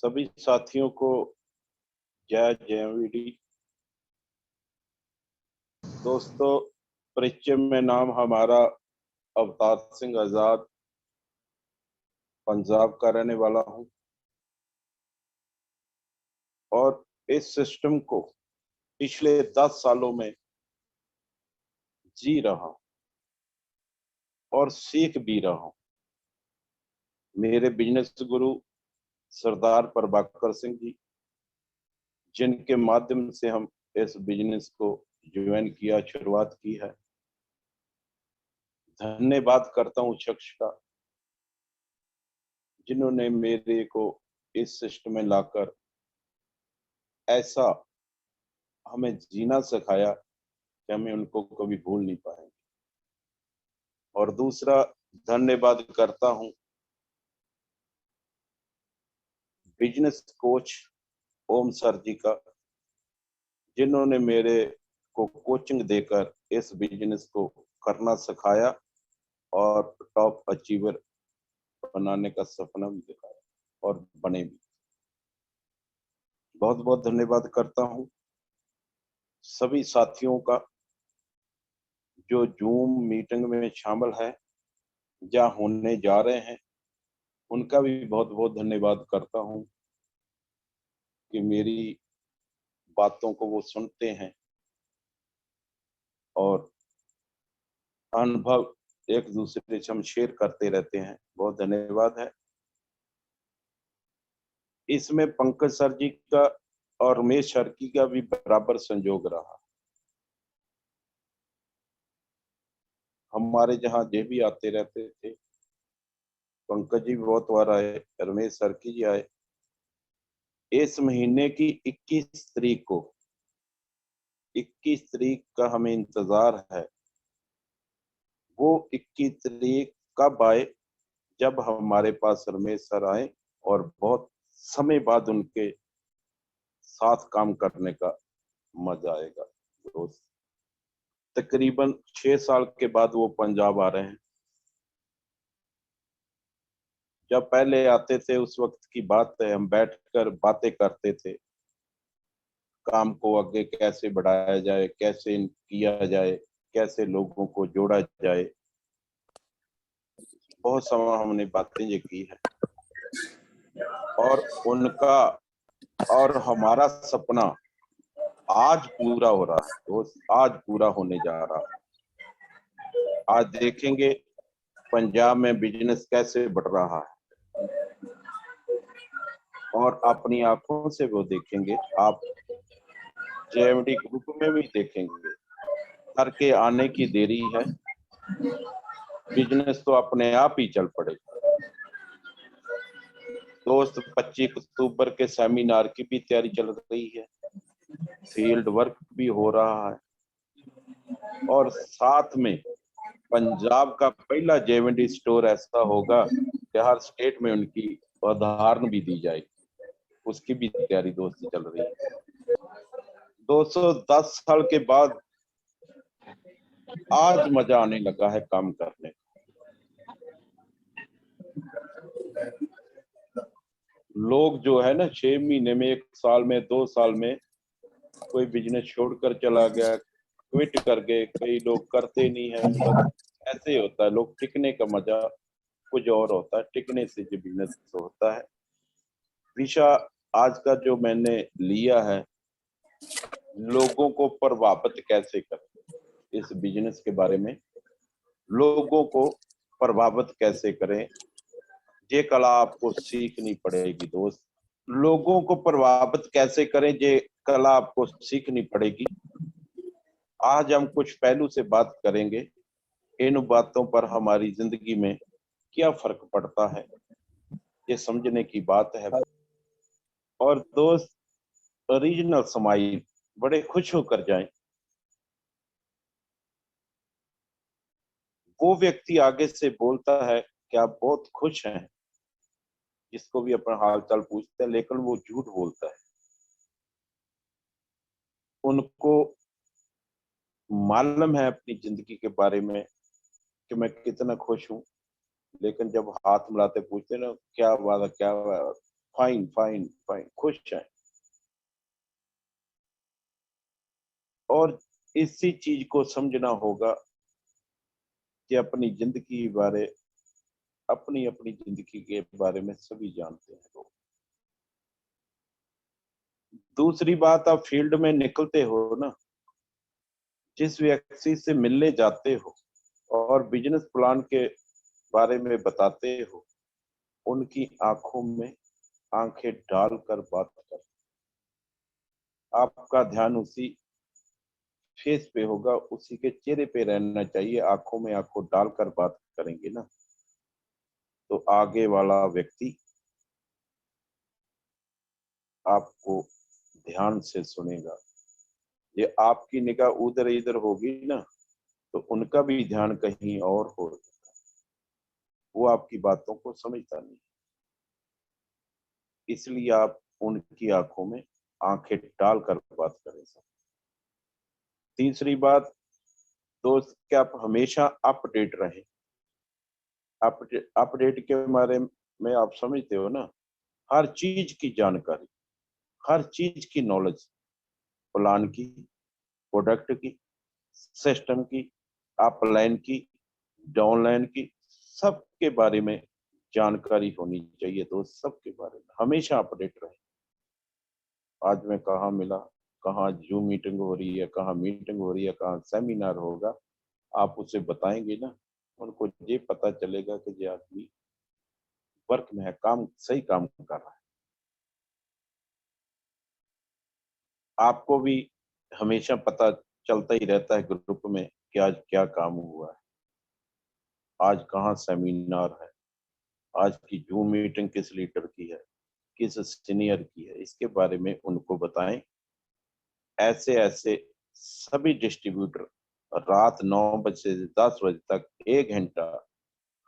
सभी साथियों को जय जयवीडी। दोस्तों, परिचय में नाम हमारा अवतार सिंह आजाद, पंजाब का रहने वाला हूं और इस सिस्टम को पिछले 10 सालों में जी रहा हूं और सीख भी रहा हूं। मेरे बिजनेस गुरु सरदार प्रभाकर सिंह जी, जिनके माध्यम से हम इस बिजनेस को ज्वाइन किया, शुरुआत की है। धन्यवाद करता हूं उस शख्स का जिन्होंने मेरे को इस सिस्टम में लाकर ऐसा हमें जीना सिखाया कि हमें उनको कभी भूल नहीं पाएंगे। और दूसरा धन्यवाद करता हूं बिजनेस कोच ओम सर जी का, जिन्होंने मेरे को कोचिंग देकर इस बिजनेस को करना सिखाया और टॉप अचीवर बनाने का सपना भी दिखाया और बने भी। बहुत बहुत धन्यवाद करता हूं सभी साथियों का जो जूम मीटिंग में शामिल है या होने जा रहे हैं। उनका भी बहुत बहुत धन्यवाद करता हूं कि मेरी बातों को वो सुनते हैं और अनुभव एक दूसरे से हम शेयर करते रहते हैं। बहुत धन्यवाद है। इसमें पंकज सर जी का और रमेश सर की का भी बराबर संयोग रहा। हमारे जहाँ जे भी आते रहते थे, पंकज जी बहुत बार आए, रमेश सर की जी आए। इस महीने की 21 तारीख को 21 तारीख का हमें इंतजार है। वो 21 तारीख कब आए? जब हमारे पास रमेश सर आए और बहुत समय बाद उनके साथ काम करने का मजा आएगा। दोस्त, तकरीबन 6 साल के बाद वो पंजाब आ रहे हैं। जब पहले आते थे उस वक्त की बात है, हम बैठकर बातें करते थे, काम को आगे कैसे बढ़ाया जाए, कैसे किया जाए, कैसे लोगों को जोड़ा जाए। बहुत समय हमने बातें ये की है और उनका और हमारा सपना आज पूरा हो रहा है। दोस्त, आज पूरा होने जा रहा है। आज देखेंगे पंजाब में बिजनेस कैसे बढ़ रहा है और अपनी आंखों से वो देखेंगे। आप जेएमडी ग्रुप में भी देखेंगे। सर के आने की देरी है, बिजनेस तो अपने आप ही चल पड़ेगा। दोस्त, 25 अक्टूबर के सेमिनार की भी तैयारी चल रही है, फील्ड वर्क भी हो रहा है और साथ में पंजाब का पहला जेएमडी स्टोर ऐसा होगा कि हर स्टेट में उनकी उदाहरण भी दी जाएगी। उसकी भी तैयारी दोस्त चल रही है। 210 साल के बाद आज मजा आने लगा है काम करने। लोग जो है ना 6 महीने में, 1 साल में, 2 साल में कोई बिजनेस छोड़कर चला गया, क्विट कर गए। कई लोग करते नहीं है, बस ऐसे ही होता है। लोग टिकने का मजा कुछ और होता है, टिकने से जो बिजनेस होता है। विषय आज का जो मैंने लिया है, लोगों को प्रभावित कैसे करें। इस बिजनेस के बारे में लोगों को प्रभावित कैसे करें, ये कला आपको सीखनी पड़ेगी। दोस्त, लोगों को प्रभावित कैसे करें, ये कला आपको सीखनी पड़ेगी। आज हम कुछ पहलू से बात करेंगे। इन बातों पर हमारी जिंदगी में क्या फर्क पड़ता है, ये समझने की बात है। और दोस्त, ओरिजिनल स्माइल, बड़े खुश होकर जाएं। वो व्यक्ति आगे से बोलता है कि आप बहुत खुश हैं, जिसको भी अपना हाल चाल पूछते हैं, लेकिन वो झूठ बोलता है। उनको मालूम है अपनी जिंदगी के बारे में कि मैं कितना खुश हूँ, लेकिन जब हाथ मिलाते पूछते ना क्या बात है, क्या फाइन फाइन फाइन, खुश हैं। और इसी चीज को समझना होगा कि अपनी जिंदगी के बारे, अपनी अपनी जिंदगी के बारे में सभी जानते हैं लोग। दूसरी बात, आप फील्ड में निकलते हो ना, जिस व्यक्ति से मिलने जाते हो और बिजनेस प्लान के बारे में बताते हो, उनकी आंखों में आंखें डालकर बात कर। आपका ध्यान उसी फेस पे होगा, उसी के चेहरे पे रहना चाहिए। आंखों में आंखों डालकर बात करेंगे ना, तो आगे वाला व्यक्ति आपको ध्यान से सुनेगा। ये आपकी निगाह उधर इधर होगी ना, तो उनका भी ध्यान कहीं और हो, वो आपकी बातों को समझता नहीं। इसलिए आप उनकी आंखों में आंखें डालकर बात करें। तीसरी बात, दोस्त, कि आप हमेशा अपडेट रहें। अपडेट के बारे में आप समझते हो ना, हर चीज की जानकारी, हर चीज की नॉलेज, प्लान की, प्रोडक्ट की, सिस्टम की, अपलाइन की, डाउनलाइन की, सबके बारे में जानकारी होनी चाहिए। दोस्त, सबके बारे में हमेशा अपडेट रहे। आज मैं कहाँ मिला, कहाँ जूम मीटिंग हो रही है, कहाँ मीटिंग हो रही है, कहाँ सेमिनार होगा, आप उसे बताएंगे ना, उनको ये पता चलेगा कि ये आदमी वर्क में है, काम सही काम कर रहा है। आपको भी हमेशा पता चलता ही रहता है ग्रुप में कि आज क्या काम हुआ है, आज कहाँ सेमिनार है, आज की जूम मीटिंग किस लीडर की है, किस सीनियर की है, इसके बारे में उनको बताएं। ऐसे ऐसे सभी डिस्ट्रीब्यूटर रात 9 बजे से 10 बजे तक 1 घंटा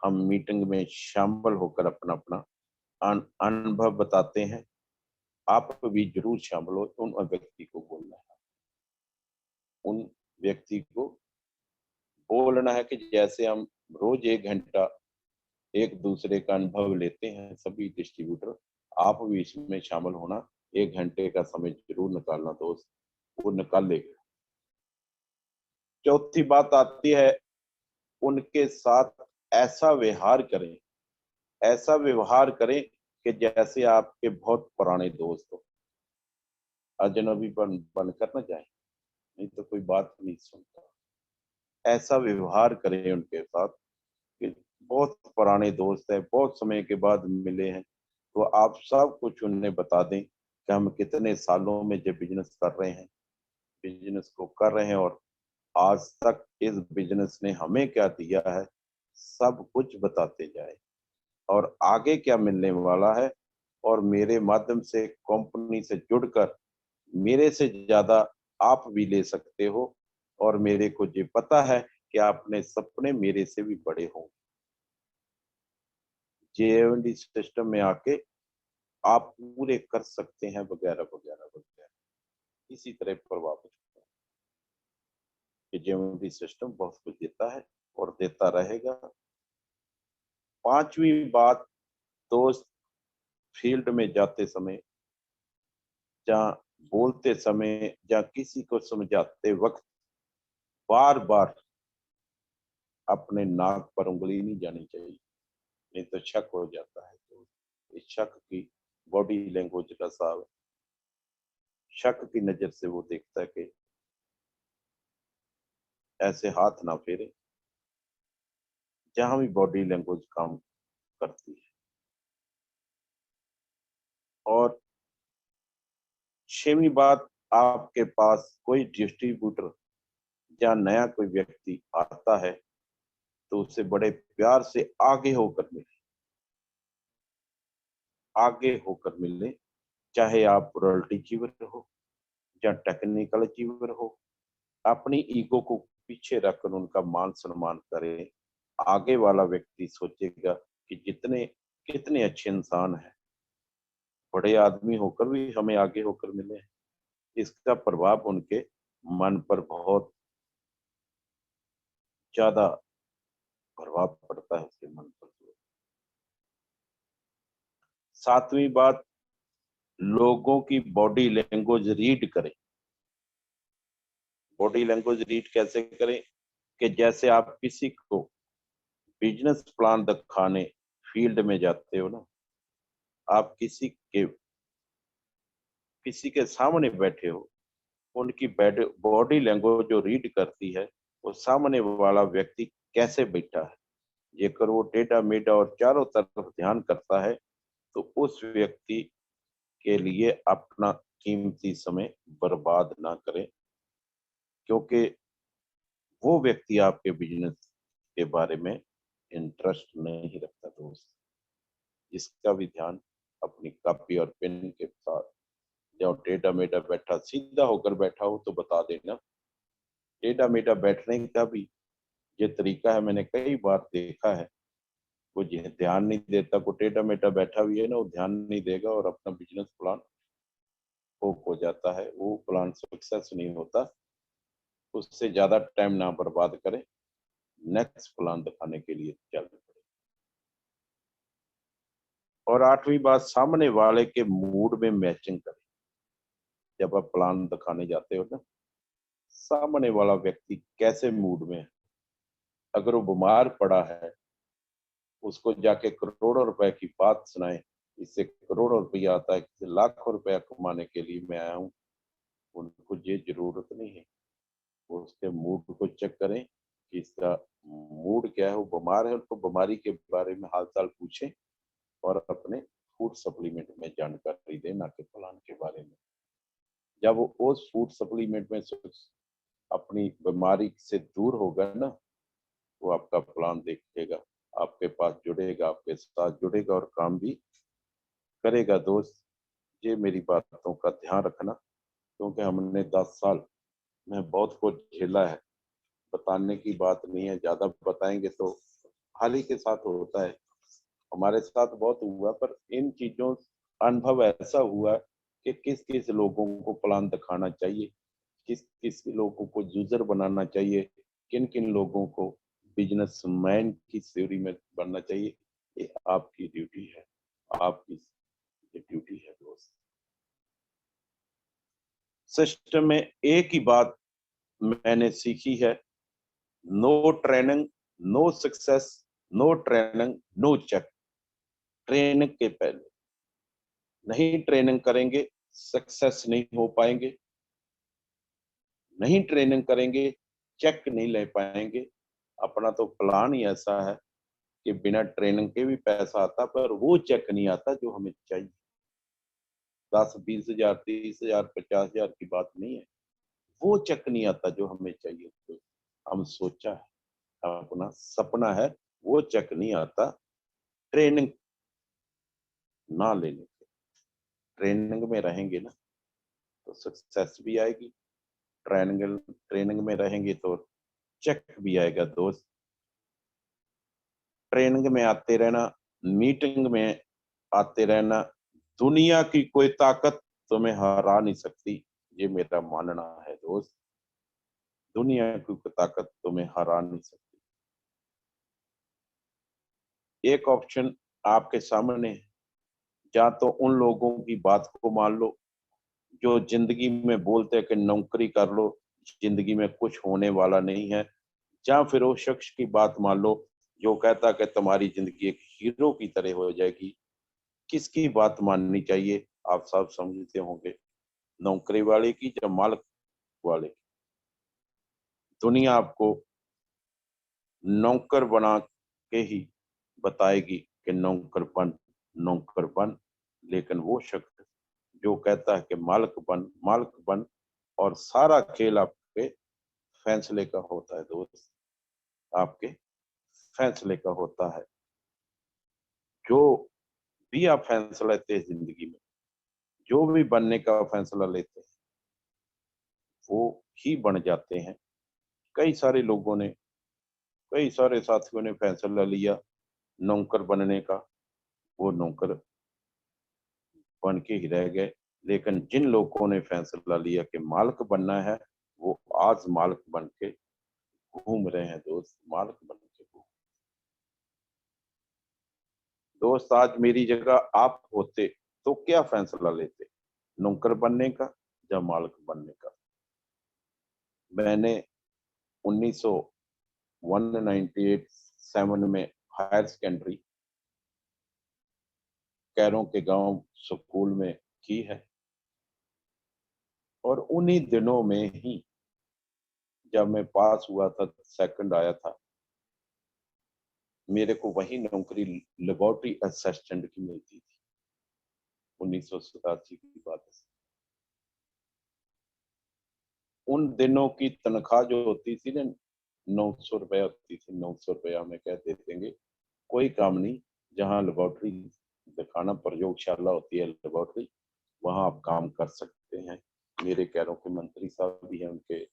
हम मीटिंग में शामिल होकर अपना अपना अनुभव बताते हैं। आप भी जरूर शामिल हो। उन व्यक्ति को बोलना है, उन व्यक्ति को बोलना है कि जैसे हम रोज 1 घंटा एक दूसरे का अनुभव लेते हैं सभी डिस्ट्रीब्यूटर, आप भी इसमें शामिल होना। 1 घंटे का समय जरूर निकालना दोस्त, वो निकाल लेगा। चौथी बात आती है, उनके साथ ऐसा व्यवहार करें, ऐसा व्यवहार करें कि जैसे आपके बहुत पुराने दोस्त हो, अजनबी बनकर न जाए, नहीं तो कोई बात नहीं सुनता। ऐसा व्यवहार करें उनके साथ कि बहुत पुराने दोस्त है, बहुत समय के बाद मिले हैं, तो आप सब कुछ उन्हें बता दें कि हम कितने सालों में जो बिजनेस कर रहे हैं, बिजनेस को कर रहे हैं, और आज तक इस बिजनेस ने हमें क्या दिया है, सब कुछ बताते जाए, और आगे क्या मिलने वाला है। और मेरे माध्यम से कंपनी से जुड़कर मेरे से ज्यादा आप भी ले सकते हो, और मेरे को ये पता है कि आपने सपने मेरे से भी बड़े होंगे। जेएमडी सिस्टम में आके आप पूरे कर सकते हैं, वगैरह वगैरह वगैरह। इसी तरह प्रभावित होता है कि जेएमडी सिस्टम बहुत कुछ देता है और देता रहेगा। पांचवी बात, दोस्त, फील्ड में जाते समय, जहाँ बोलते समय, या किसी को समझाते वक्त, बार बार अपने नाक पर उंगली नहीं जानी चाहिए, नहीं तो शक हो जाता है। तो इस शक की बॉडी लैंग्वेज का साहब, शक की नजर से वो देखता है कि ऐसे हाथ ना फेरे, जहां भी बॉडी लैंग्वेज काम करती है। और छहवीं बात, आपके पास कोई डिस्ट्रीब्यूटर या नया कोई व्यक्ति आता है तो उसे बड़े प्यार से आगे होकर मिले, आगे होकर मिले। चाहे आप रॉयल्टी अचीवर हो या टेक्निकल अचीवर हो, अपनी ईगो को पीछे रखकर उनका मान सम्मान करें। आगे वाला व्यक्ति सोचेगा कि जितने कितने अच्छे इंसान हैं, बड़े आदमी होकर भी हमें आगे होकर मिले हैं। इसका प्रभाव उनके मन पर बहुत ज्यादा प्रभाव पड़ता है, उसके मन पर। सातवीं बात, लोगों की बॉडी लैंग्वेज रीड करें। बॉडी लैंग्वेज रीड कैसे करें? कि जैसे आप किसी को बिजनेस प्लान दिखाने फील्ड में जाते हो ना, आप किसी के सामने बैठे हो, उनकी बॉडी लैंग्वेज जो रीड करती है, वो सामने वाला व्यक्ति कैसे बैठा है, जेकर वो टेढ़ा मेढ़ा और चारों तरफ ध्यान करता है, तो उस व्यक्ति के लिए अपना कीमती समय बर्बाद ना करें, क्योंकि वो व्यक्ति आपके बिजनेस के बारे में इंटरेस्ट नहीं रखता दोस्त। इसका भी ध्यान अपनी कॉपी और पेन के साथ, जब टेढ़ा मेढ़ा बैठा, सीधा होकर बैठा हो तो बता देना। टेढ़ा मेढ़ा बैठने का भी ये तरीका है, मैंने कई बार देखा है। वो ध्यान नहीं देता, को टेढ़ा मेढ़ा बैठा भी है ना, वो ध्यान नहीं देगा और अपना बिजनेस प्लान होप हो जाता है, वो प्लान सक्सेस नहीं होता। उससे ज्यादा टाइम ना बर्बाद करें, नेक्स्ट प्लान दिखाने के लिए चल पड़े। और 8वीं बात, सामने वाले के मूड में मैचिंग करें। जब आप प्लान दिखाने जाते हो ना, सामने वाला व्यक्ति कैसे मूड में है। अगर वो बीमार पड़ा है, उसको जाके करोड़ों रुपए की बात सुनाए, इससे करोड़ों रुपया आता है, इससे लाखों रुपया कमाने के लिए मैं आया हूँ, उनको ये जरूरत नहीं है। वो उसके मूड को चेक करें कि इसका मूड क्या है, वो बीमार है, उनको बीमारी के बारे में हाल चाल पूछें और अपने फूड सप्लीमेंट में जानकारी दें, ना कि प्लान के बारे में। जब वो उस फूड सप्लीमेंट में अपनी बीमारी से दूर होगा ना, वो आपका प्लान देखेगा, आपके पास जुड़ेगा, आपके साथ जुड़ेगा और काम भी करेगा दोस्त। ये मेरी बातों का ध्यान रखना, क्योंकि हमने 10 साल में बहुत कुछ झेला है। बताने की बात नहीं है, ज्यादा बताएंगे तो हाल ही के साथ होता है, हमारे साथ बहुत हुआ, पर इन चीजों अनुभव ऐसा हुआ कि किस किस लोगों को प्लान दिखाना चाहिए, किस किस लोगों को यूजर बनाना चाहिए, किन किन लोगों को बिजनेसमैन की थ्योरी में बनना चाहिए। ये आपकी ड्यूटी है, आपकी ये ड्यूटी है दोस्त। सिस्टम में एक ही बात मैंने सीखी है, no training no success, no training no check. Training के पहले नहीं ट्रेनिंग करेंगे, सक्सेस नहीं हो पाएंगे। नहीं ट्रेनिंग करेंगे, चेक नहीं ले पाएंगे। अपना तो प्लान ही ऐसा है कि बिना ट्रेनिंग के भी पैसा आता, पर वो चेक नहीं आता जो हमें चाहिए। 10-20 हजार, 30 हजार, 50 हजार की बात नहीं है, वो चेक नहीं आता जो हमें चाहिए। तो हम सोचा है, अपना सपना है, वो चेक नहीं आता ट्रेनिंग ना लेने से। ट्रेनिंग में रहेंगे ना तो सक्सेस भी आएगी, ट्रेनिंग ट्रेनिंग में रहेंगे तो चेक भी आएगा दोस्त। ट्रेनिंग में आते रहना, मीटिंग में आते रहना, दुनिया की कोई ताकत तुम्हें हरा नहीं सकती, ये मेरा मानना है दोस्त। दुनिया की कोई ताकत तुम्हें हरा नहीं सकती। एक ऑप्शन आपके सामने है, या तो उन लोगों की बात को मान लो जो जिंदगी में बोलते हैं कि नौकरी कर लो, जिंदगी में कुछ होने वाला नहीं है, या फिर वो शख्स की बात मान लो जो कहता है कि तुम्हारी जिंदगी एक हीरो की तरह हो जाएगी। किसकी बात माननी चाहिए? आप सब समझते होंगे, नौकरी वाले की या मालिक वाले की। दुनिया आपको नौकर बना के ही बताएगी कि नौकर बन, लेकिन वो शख्स जो कहता है कि मालिक बन, और सारा खेल आपके फैसले का होता है दोस्त, आपके फैसले का होता है। जो भी आप फैसला लेते हैं जिंदगी में, जो भी बनने का फैसला लेते हैं, वो ही बन जाते हैं। कई सारे लोगों ने, कई सारे साथियों ने फैसला लिया नौकर बनने का, वो नौकर बन के ही रह गए। लेकिन जिन लोगों ने फैसला लिया कि मालिक बनना है, वो आज मालिक बन के घूम रहे हैं दोस्त, मालिक बन के घूम। दोस्त, आज मेरी जगह आप होते तो क्या फैसला लेते? नौकर बनने का या मालिक बनने का। मैंने 1997 में हायर सेकेंडरी कैरों के गांव स्कूल में की है, और उन्हीं दिनों में ही जब मैं पास हुआ था, सेकंड आया था, मेरे को वही नौकरी लेबोरेटरी असिस्टेंट की मिलती थी। 1987 की बात है। उन दिनों की तनख्वाह जो होती थी ना, 900 रुपया होती थी। 900 रुपया हमें कहते देंगे, कोई काम नहीं। जहाँ लेबोरेटरी दिखाना, प्रयोगशाला होती है लेबोरेटरी, वहां आप काम कर सकते हैं। मेरे कैरों के मंत्री साहब भी हैं, उनके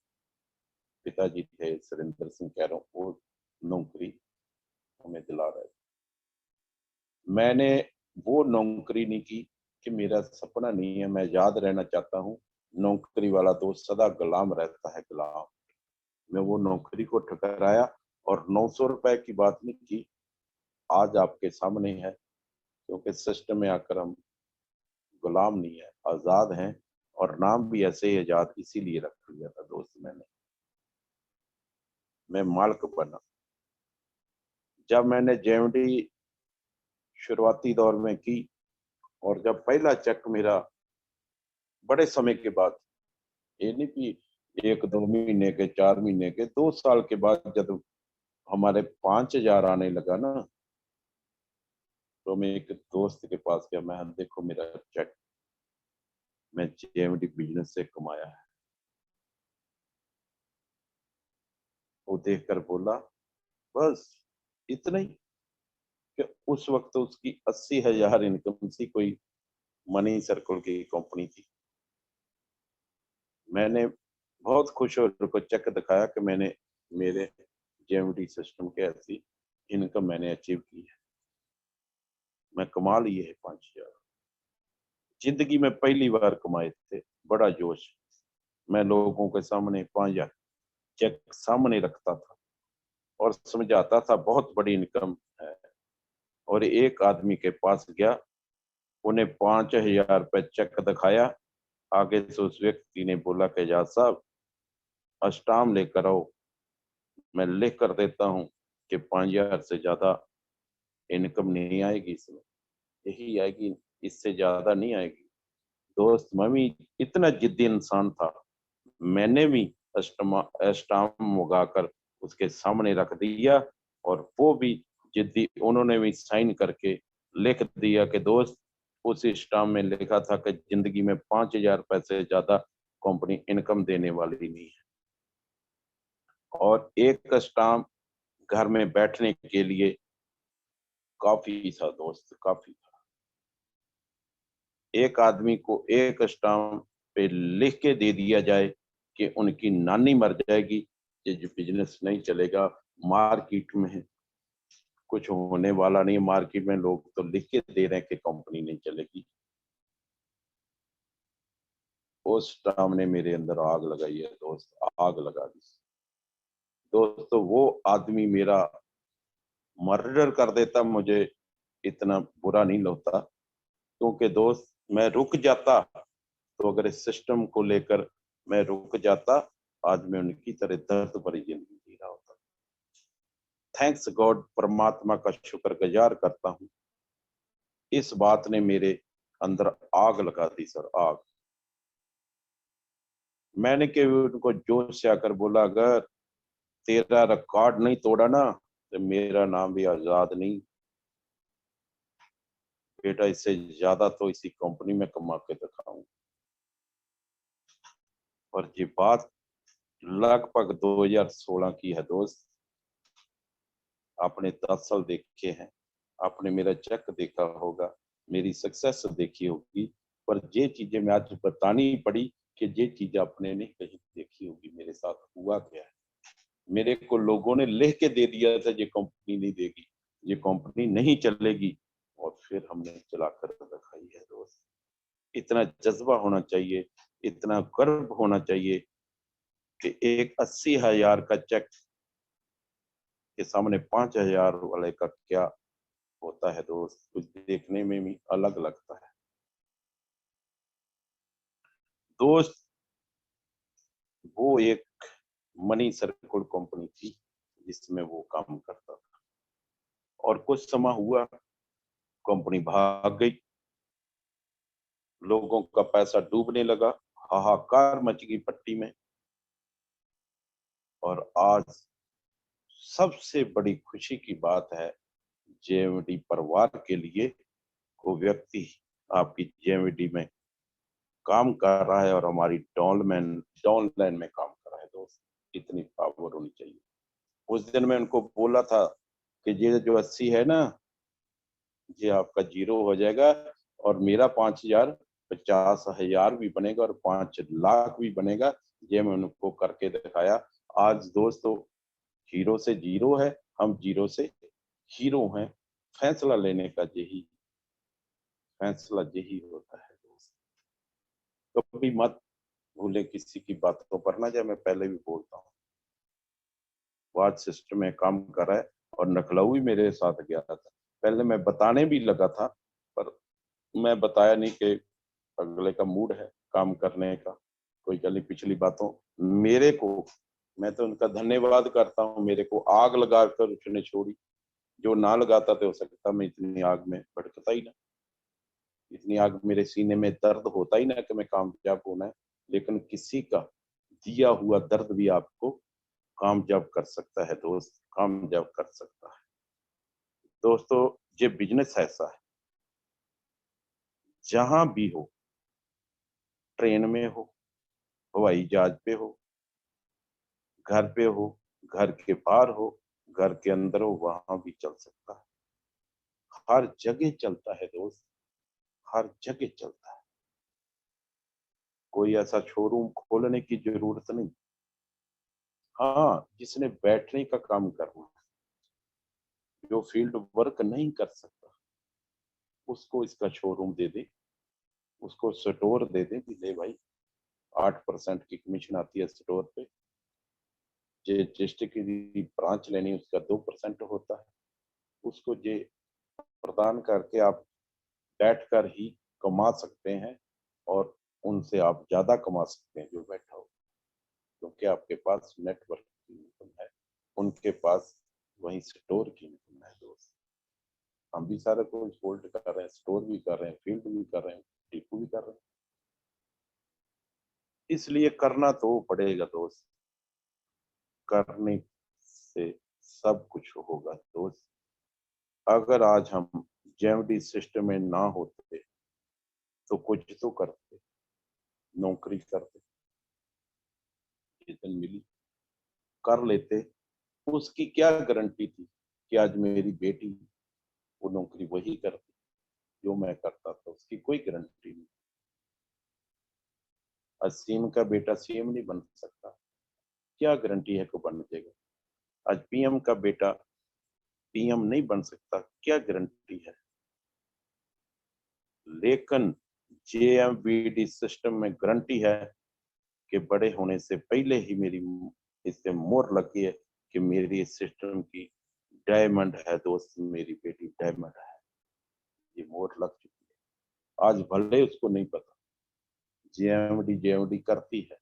पिताजी थे सुरेंद्र सिंह कैरों, वो नौकरी हमें दिला रहे थे। मैंने वो नौकरी नहीं की कि मेरा सपना नहीं है, मैं याद रहना चाहता हूँ। नौकरी वाला दोस्त सदा गुलाम रहता है, गुलाम। मैं वो नौकरी को ठुकराया और 900 रुपए की बात नहीं की। आज आपके सामने है, क्योंकि सिस्टम में आकर हम गुलाम नहीं है, आजाद हैं। और नाम भी ऐसे ही आजाद इसीलिए रख लिया था दोस्त मैंने। मैं मालिक बना। जब मैंने जेएमडी शुरुआती दौर में की, और जब पहला चेक मेरा बड़े समय के बाद, ये नहीं कि 1-2 महीने के, 4 महीने के, 2 साल के बाद जब हमारे 5,000 आने लगा ना, तो मैं एक दोस्त के पास गया। मैं, देखो मेरा चेक, मैं जेएमडी बिजनेस से कमाया है। वो देखकर बोला, बस इतना ही? कि उस वक्त तो उसकी 80,000 इनकम थी, कोई मनी सर्कल की कंपनी थी। मैंने बहुत खुश होकर उनको चेक दिखाया कि मैंने मेरे जेएमडी सिस्टम के ऐसी इनकम मैंने अचीव की है, मैं कमा लिए है 5,000। जिंदगी में पहली बार कमाए थे, बड़ा जोश। मैं लोगों के सामने 5,000 चेक सामने रखता था और समझाता था बहुत बड़ी इनकम है। और एक आदमी के पास गया, उन्हें 5,000 रुपये चेक दिखाया। आगे से उस व्यक्ति ने बोला कि एजाज साहब, अष्टाम लेकर आओ, मैं लिख कर देता हूँ कि 5,000 से ज्यादा इनकम नहीं आएगी इसमें, यही आएगी, इससे ज्यादा नहीं आएगी। दोस्त, मैं भी इतना जिद्दी इंसान था, मैंने भी अष्टाम मंगाकर उसके सामने रख दिया, और वो भी जिद्दी, उन्होंने भी साइन करके लिख दिया कि दोस्त, उस स्टाम्प में लिखा था कि जिंदगी में 5,000 रुपए से ज्यादा कंपनी इनकम देने वाली नहीं है। और एक स्टाम्प घर में बैठने के लिए काफी था दोस्त, काफी था। एक आदमी को एक स्टाम्प पे लिख के दे दिया जाए कि उनकी नानी मर जाएगी, ये जो बिजनेस नहीं चलेगा, मार्केट में कुछ होने वाला नहीं। मार्केट में लोग तो लिख के दे रहे हैं कि कंपनी नहीं चलेगी। उस स्टाम्प ने मेरे अंदर आग लगाई है दोस्त, आग लगा दी। दोस्तों, वो आदमी मेरा मर्डर कर देता, मुझे इतना बुरा नहीं लगता। क्योंकि दोस्त, मैं रुक जाता, तो अगर इस सिस्टम को लेकर मैं रुक जाता, आज मैं उनकी तरह दर्द भरी जिंदगी जी रहा होता। थैंक्स गॉड, परमात्मा का शुक्रगुजार करता हूँ। इस बात ने मेरे अंदर आग लगा दी सर, आग। मैंने के उनको जोश से आकर बोला, अगर तेरा रिकॉर्ड नहीं तोड़ा ना, तो मेरा नाम भी आजाद नहीं बेटा, इससे ज्यादा तो इसी कंपनी में कमा के दिखाऊं। और ये बात लगभग 2016 की है दोस्त। आपने 10 साल देखे हैं, आपने मेरा चेक देखा होगा, मेरी सक्सेस देखी होगी, पर ये चीजें मैं आज बतानी पड़ी कि ये चीज आपने नहीं कहीं देखी होगी मेरे साथ हुआ क्या है। मेरे को लोगों ने लिख के दे दिया था, ये कंपनी नहीं देगी, ये कंपनी नहीं चलेगी, और फिर हमने चलाकर दिखाई है दोस्त। इतना जज्बा होना चाहिए, इतना गर्व होना चाहिए कि एक 80,000 का चेक के सामने 5,000 वाले का क्या होता है दोस्त, कुछ देखने में भी अलग लगता है। दोस्त वो एक मनी सर्कल कंपनी थी जिसमें वो काम करता था, और कुछ समय हुआ कंपनी भाग गई, लोगों का पैसा डूबने लगा, हाहाकार मच गई पट्टी में। और आज सबसे बड़ी खुशी की बात है जेएमडी परिवार के लिए, वो व्यक्ति आपकी जेएमडी में काम कर रहा है और हमारी डाउनलाइन में काम कर रहा है। दोस्त इतनी पावर होनी चाहिए। उस दिन मैं उनको बोला था कि ये जो 80 है ना, ये आपका जीरो हो जाएगा, और मेरा 5,000 50,000 भी बनेगा और 5 लाख भी बनेगा। ये मैं उनको करके दिखाया। आज दोस्तों जीरो से जीरो है, हम जीरो से हीरो हैं। फैसला लेने का यही फैसला यही होता है दोस्त। कभी मत भूले किसी की बातों पर ना जाए। मैं पहले भी बोलता हूँ, वार्ड सिस्टम में काम कर रहा है और लखनऊ भी मेरे साथ गया था। पहले मैं बताने भी लगा था, पर मैं बताया नहीं कि अगले का मूड है काम करने का। कोई गली पिछली बातों मेरे को, मैं तो उनका धन्यवाद करता हूँ, मेरे को आग लगा कर उसने छोड़ी। जो ना लगाता तो हो सकता मैं इतनी आग में भड़कता ही ना, इतनी आग मेरे सीने में दर्द होता ही ना कि मैं कामयाब होना है। लेकिन किसी का दिया हुआ दर्द भी आपको कामयाब कर सकता है दोस्त, कामयाब कर सकता है। दोस्तों ये बिजनेस ऐसा है, जहां भी हो, ट्रेन में हो, हवाई जहाज पे हो, घर पे हो, घर के बाहर हो, घर के अंदर हो, वहां भी चल सकता है। हर जगह चलता है दोस्त, हर जगह चलता है। कोई ऐसा शोरूम खोलने की जरूरत नहीं। हाँ, जिसने बैठने का काम करना है, जो फील्ड वर्क नहीं कर सकता, उसको इसका शोरूम दे दे, उसको स्टोर दे दे कि ले भाई 8% की कमीशन आती है स्टोर पे। जे डिस्ट्रिक्ट की ब्रांच लेनी उसका 2% होता है। उसको ये प्रदान करके आप बैठकर ही कमा सकते हैं, और उनसे आप ज्यादा कमा सकते हैं जो बैठा हो, क्योंकि आपके पास नेटवर्क की इनकम है, उनके पास वही स्टोर की इनकम है दोस्त। हम भी सारा कुछ होल्ड कर रहे हैं, स्टोर भी कर रहे हैं, फील्ड भी कर रहे हैं, डिपो भी कर रहे हैं। इसलिए करना तो पड़ेगा दोस्त, करने से सब कुछ होगा दोस्त। अगर आज हम जेएमडी सिस्टम में ना होते तो कुछ तो करते, नौकरी करते, वेतन मिली कर लेते। उसकी क्या गारंटी थी कि आज मेरी बेटी वो नौकरी वही करती जो मैं करता था? उसकी कोई गारंटी नहीं। आज सीएम का बेटा सीएम नहीं बन सकता, क्या गारंटी है को बन जाएगा? आज पीएम का बेटा पीएम नहीं बन सकता, क्या गारंटी है? लेकिन जेएमबीडी सिस्टम में गारंटी है कि बड़े होने से पहले ही मेरी इससे मोहर लगी है कि मेरी इस सिस्टम की डायमंड है दोस्त, मेरी बेटी डायमंड है। ये मोहर लग चुकी है। आज भले उसको नहीं पता, जेएमडी जेएमडी करती है,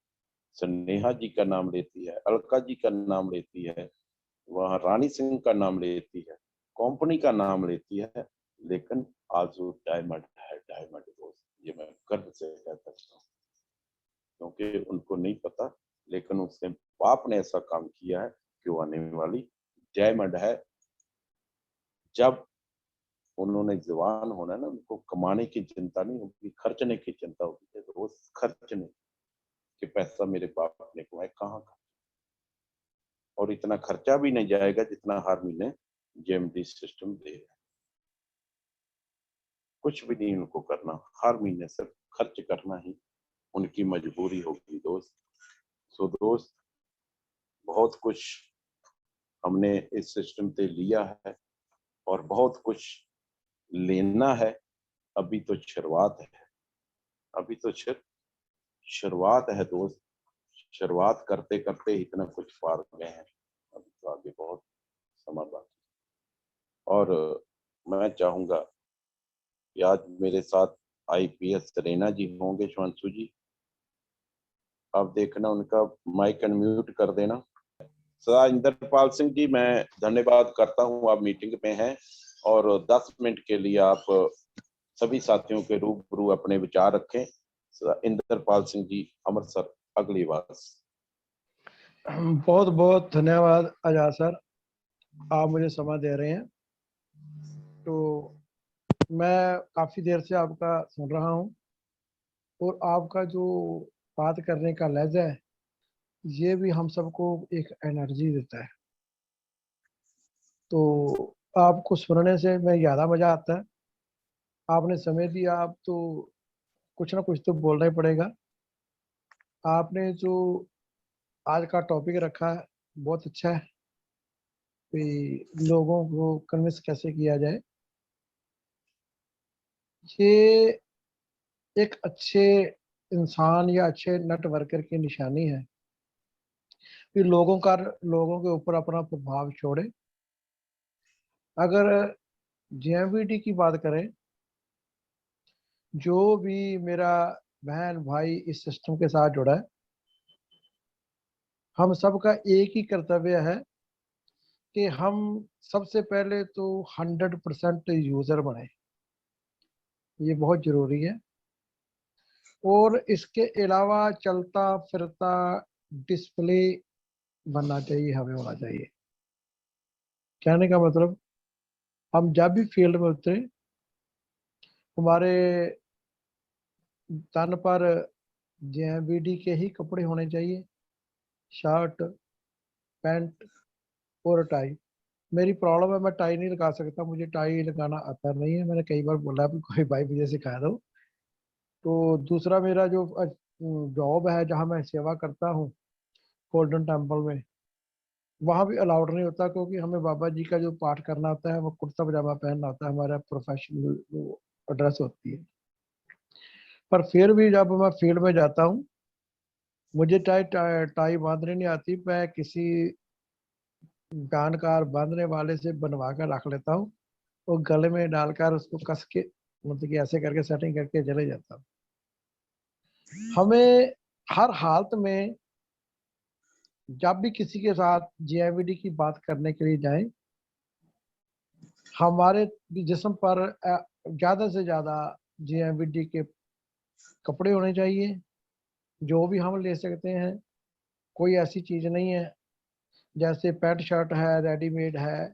स्नेहा जी का नाम लेती है, अलका जी का नाम लेती है, वहां रानी सिंह का नाम लेती है, कंपनी का नाम लेती है, लेकिन आज वो डायमंड है, डायमंड दोस्त। ये मैं गर्व से कह सकता हूँ, क्योंकि उनको नहीं पता, लेकिन उसके बाप ने ऐसा काम किया है कि वो आने वाली डायमंड है। जब उन्होंने जवान होना ना, उनको कमाने की चिंता नहीं होगी, खर्चने की चिंता होगी। रोज खर्चने कि पैसा मेरे बाप ने कमाया कहाँ का, और इतना खर्चा भी नहीं जाएगा जितना हर महीने जेएमडी सिस्टम दे रहा है। कुछ भी नहीं उनको करना, हर महीने सिर्फ खर्च करना ही उनकी मजबूरी होगी दोस्त। सो दोस्त, बहुत कुछ हमने इस सिस्टम से लिया है और बहुत कुछ लेना है। अभी तो शुरुआत है, अभी तो सिर्फ शुरुआत है दोस्त। शुरुआत करते करते इतना कुछ पार गए हैं, अभी तो आगे बहुत समय बाकी। और मैं चाहूंगा कि आज मेरे साथ आईपीएस रेना जी होंगे, शुभांशु जी, आप देखना उनका माइक अनम्यूट कर देना। सरदार इंद्रपाल सिंह जी, मैं धन्यवाद करता हूं, आप मीटिंग में हैं और 10 मिनट के लिए आप सभी साथियों के रूबरू अपने विचार रखें। सरदार इंद्रपाल सिंह जी, अमृतसर, अगली बार। बहुत बहुत धन्यवाद आजाद सर, आप मुझे समय दे रहे हैं। तो मैं काफ़ी देर से आपका सुन रहा हूँ और आपका जो बात करने का लहजा है ये भी हम सबको एक एनर्जी देता है। तो आपको सुनने से मैं ज़्यादा मज़ा आता है। आपने समय दिया, आप तो कुछ ना कुछ तो बोलना ही पड़ेगा। आपने जो आज का टॉपिक रखा है बहुत अच्छा है कि लोगों को कन्विंस कैसे किया जाए। ये एक अच्छे इंसान या अच्छे नेटवर्कर की निशानी है कि लोगों के ऊपर अपना प्रभाव छोड़े। अगर जेएमवीडी की बात करें, जो भी मेरा बहन भाई इस सिस्टम के साथ जुड़ा है, हम सबका एक ही कर्तव्य है कि हम सबसे पहले तो 100% यूज़र बने। ये बहुत ज़रूरी है। और इसके अलावा चलता फिरता डिस्प्ले बनना चाहिए, हमें होना चाहिए। कहने का मतलब, हम जब भी फील्ड में उतरे हमारे तन पर जेएमवीडी के ही कपड़े होने चाहिए, शर्ट पैंट और टाई। मेरी प्रॉब्लम है, मैं टाई नहीं लगा सकता, मुझे टाई लगाना आता नहीं है। मैंने कई बार बोला भी कोई भाई मुझे सिखा दो। तो दूसरा मेरा जो जॉब है जहाँ मैं सेवा करता हूँ गोल्डन टेम्पल में, वहाँ भी अलाउड नहीं होता क्योंकि हमें बाबा जी का जो पाठ करना होता है वो कुर्ता पजामा पहनना होता है, हमारा प्रोफेशनल ड्रेस होती है। पर फिर भी जब मैं फील्ड में जाता हूँ मुझे टाई बांधने नहीं आती, मैं किसी जानकार बांधने वाले से बनवा कर रख लेता हूँ और गले में डालकर उसको कस के, मतलब कि ऐसे करके सेटिंग करके चले जाता हूँ। हमें हर हालत में जब भी किसी के साथ जेएमवीडी की बात करने के लिए जाएं, हमारे जिस्म पर ज़्यादा से ज़्यादा जेएमवीडी के कपड़े होने चाहिए, जो भी हम ले सकते हैं। कोई ऐसी चीज़ नहीं है जैसे पैंट शर्ट है रेडीमेड है,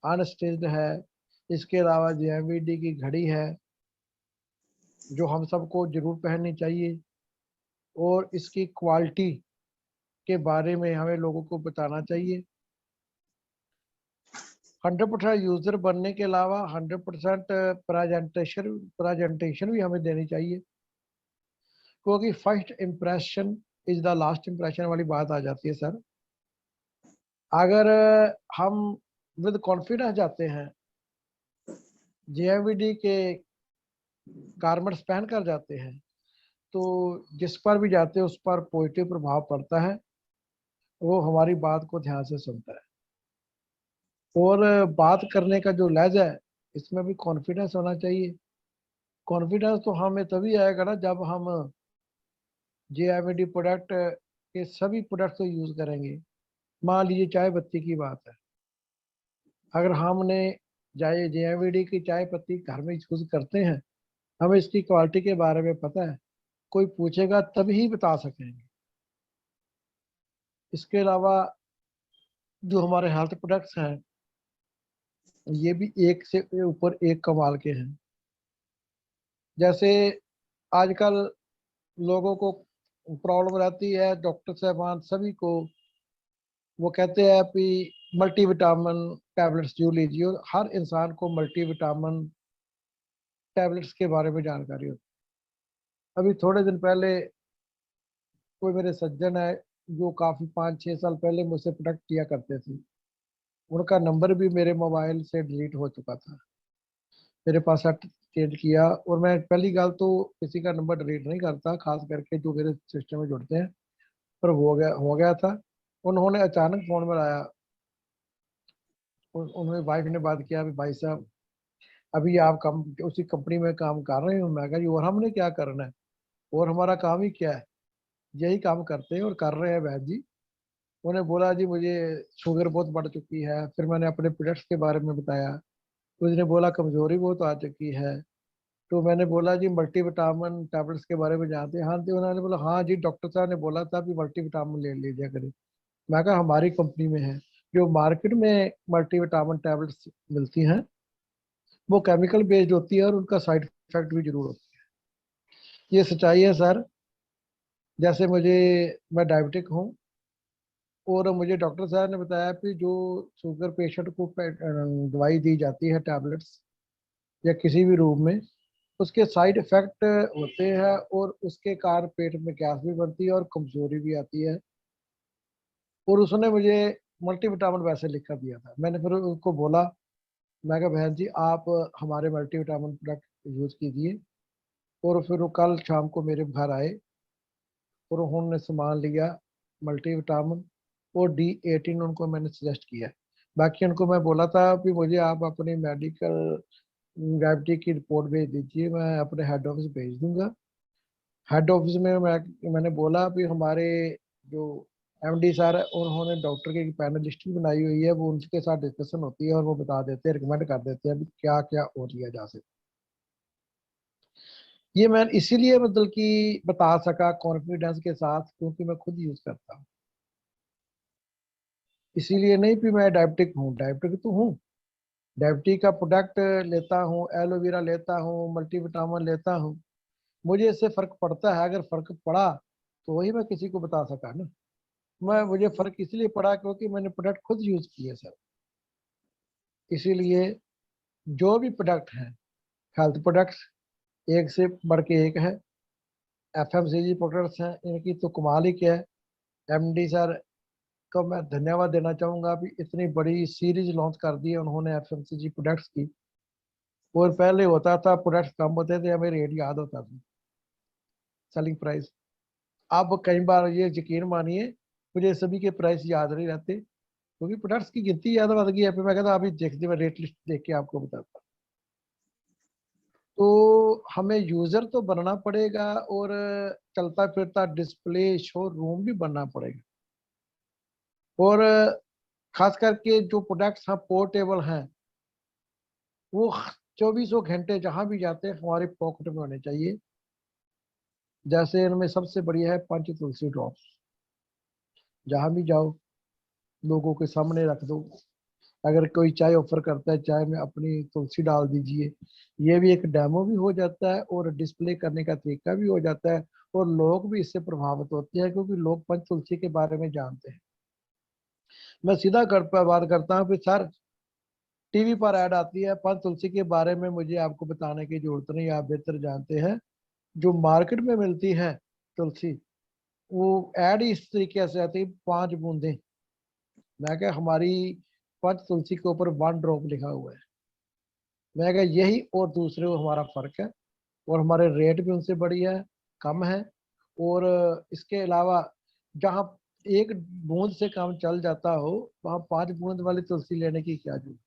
अनस्टिच्ड है। इसके अलावा जेएमवीडी की घड़ी है जो हम सबको जरूर पहननी चाहिए, और इसकी क्वालिटी के बारे में हमें लोगों को बताना चाहिए। 100% यूजर बनने के अलावा 100% प्रेजेंटेशन भी हमें देनी चाहिए, क्योंकि first impression is the last impression वाली बात आ जाती है सर। अगर हम विद कॉन्फिडेंस जाते हैं, जेएमवीडी के गारमेंट्स पहन कर जाते हैं, तो जिस पर भी जाते हैं उस पर पॉजिटिव प्रभाव पड़ता है, वो हमारी बात को ध्यान से सुनता है। और बात करने का जो लहजा है इसमें भी कॉन्फिडेंस होना चाहिए। कॉन्फिडेंस तो हमें तभी आएगा ना जब हम जेएमडी प्रोडक्ट के सभी प्रोडक्ट को यूज़ करेंगे। मान लीजिए चाय पत्ती की बात है, अगर हमने चाहे जेएमडी की चाय पत्ती घर में यूज़ करते हैं, हमें इसकी क्वालिटी के बारे में पता है, कोई पूछेगा तभी बता सकेंगे। इसके अलावा जो हमारे हेल्थ प्रोडक्ट्स हैं ये भी एक से ऊपर एक कमाल के हैं। जैसे आजकल लोगों को प्रॉब्लम रहती है, डॉक्टर साहबान सभी को वो कहते हैं कि मल्टीविटामिन टैबलेट्स जो लीजिए, और हर इंसान को मल्टीविटामिन टैबलेट्स के बारे में जानकारी होती है। अभी थोड़े दिन पहले कोई मेरे सज्जन है जो काफ़ी 5-6 साल पहले मुझसे प्रोडक्ट लिया करते थे, उनका नंबर भी मेरे मोबाइल से डिलीट हो चुका था। मेरे पास चेंज किया, और मैं पहली गल तो किसी का नंबर डिलीट नहीं करता, खास करके जो मेरे सिस्टम में जुड़ते हैं। पर हो गया था। उन्होंने अचानक फ़ोन मिलाया, उन्होंने वाइफ ने बात किया, भाई साहब अभी आप कम उसी कंपनी में काम कर रहे हो? मैं कहा जी और हमने क्या करना है, और हमारा काम ही क्या है, यही काम करते हैं और कर रहे हैं वैद्य जी। उन्हें बोला जी मुझे शुगर बहुत बढ़ चुकी है, फिर मैंने अपने प्रोडक्ट्स के बारे में बताया, तो उसने बोला कमजोरी बहुत आ चुकी है। तो मैंने बोला जी मल्टीविटामिन टैबलेट्स के बारे में जानते हैं? हाँ जी। उन्होंने बोला हाँ जी, डॉक्टर साहब ने बोला था कि मल्टीविटामिन ले लीजिए करें। मैं कहा हमारी कंपनी में है, जो मार्केट में मल्टीविटामिन टैबलेट्स मिलती हैं वो केमिकल बेस्ड होती है और उनका साइड इफेक्ट भी जरूर होता है। ये सच्चाई है सर। जैसे मैं डायबिटिक हूँ और मुझे डॉक्टर साहब ने बताया कि जो शुगर पेशेंट को दवाई दी जाती है टैबलेट्स या किसी भी रूप में, उसके साइड इफेक्ट होते हैं और उसके कारण पेट में गैस भी बनती है और कमजोरी भी आती है। और उसने मुझे मल्टीविटामिन वैसे लिख कर दिया था। मैंने फिर उनको बोला, मैं कहा बहन जी आप हमारे मल्टीविटामिन प्रोडक्ट यूज़ कीजिए। और फिर वो कल शाम को मेरे घर आए और उन्होंने सामान लिया मल्टीविटामिन और D18 उनको मैंने सजेस्ट किया। बाकी उनको मैं बोला था कि मुझे आप अपनी मेडिकल डायबिटीज की रिपोर्ट भेज दीजिए, मैं अपने हेड ऑफिस भेज दूंगा। हेड ऑफिस में मैंने बोला कि हमारे जो MD सर है उन्होंने डॉक्टर की पैनल लिस्ट भी बनाई हुई है, वो उनके साथ डिस्कशन होती है और वो बता देते हैं, रिकमेंड कर देते हैं क्या क्या और लिया जा सकता। ये मैं इसीलिए मतलब कि बता सका कॉन्फिडेंस के साथ क्योंकि मैं खुद यूज करता हूँ। इसीलिए नहीं कि मैं डायबिटिक हूँ, डायबिटिक तो हूँ, डायबिटिक का प्रोडक्ट लेता हूँ, एलोवेरा लेता हूँ, मल्टीविटामिन लेता हूँ, मुझे इससे फर्क पड़ता है। अगर फर्क पड़ा तो वही मैं किसी को बता सका ना। मुझे फर्क इसलिए पड़ा क्योंकि मैंने प्रोडक्ट खुद यूज किए सर। इसीलिए जो भी प्रोडक्ट हैं हेल्थ प्रोडक्ट्स एक से बढ़ के एक है। FMCG प्रोडक्ट्स हैं, इनकी तो कमाल ही क्या है। MD सर को मैं धन्यवाद देना चाहूंगा कि इतनी बड़ी सीरीज लॉन्च कर दी है उन्होंने FMCG प्रोडक्ट्स की। और पहले होता था प्रोडक्ट्स कम होते थे, हमें रेट याद होता था, सेलिंग प्राइस। अब कई बार ये यकीन मानिए मुझे सभी के प्राइस याद नहीं रहते क्योंकि प्रोडक्ट्स की गिनती याद बन गई है। फिर मैं कहता अभी देखते मैं रेट लिस्ट देख के आपको बताता। तो हमें यूजर तो बनना पड़ेगा और चलता फिरता डिस्प्ले शोरूम भी बनना पड़ेगा। और खास करके जो प्रोडक्ट्स हैं पोर्टेबल हैं वो 2400 घंटे जहां भी जाते हैं हमारे पॉकेट में होने चाहिए। जैसे इनमें सबसे बढ़िया है पंच तुलसी ड्रॉप्स। जहां भी जाओ लोगों के सामने रख दो। अगर कोई चाय ऑफर करता है चाय में अपनी तुलसी डाल दीजिए। ये भी एक डेमो भी हो जाता है और डिस्प्ले करने का तरीका भी हो जाता है और लोग भी इससे प्रभावित होते हैं क्योंकि लोग पंच तुलसी के बारे में जानते हैं। मैं सीधा घर पर बात करता हूँ कि सर टीवी पर ऐड आती है पंच तुलसी के बारे में, मुझे आपको बताने की जरूरत नहीं, आप बेहतर जानते हैं। जो मार्केट में मिलती है तुलसी वो ऐड ही इस तरीके से आती है 5 बूंदे। मैं क्या हमारी पंच तुलसी के ऊपर 1 ड्रॉप लिखा हुआ है। मैं क्या यही और दूसरे को हमारा फर्क है। और हमारे रेट भी उनसे बढ़िया है, कम है। और इसके अलावा जहाँ 1 बूंद से काम चल जाता हो वहाँ 5 बूंद वाली तुलसी लेने की क्या जरूरत।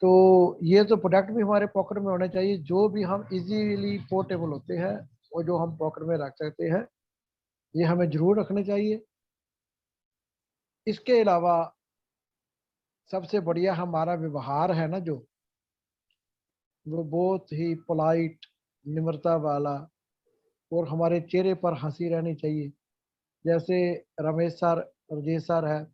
तो ये तो प्रोडक्ट भी हमारे पॉकेट में होने चाहिए जो भी हम इजीली पोर्टेबल होते हैं और जो हम पॉकेट में रख सकते हैं, ये हमें जरूर रखने चाहिए। इसके अलावा सबसे बढ़िया हमारा व्यवहार है ना जो, वो बहुत ही पोलाइट, निम्रता वाला और हमारे चेहरे पर हंसी रहनी चाहिए। जैसे रमेश सर, राजेश सर है,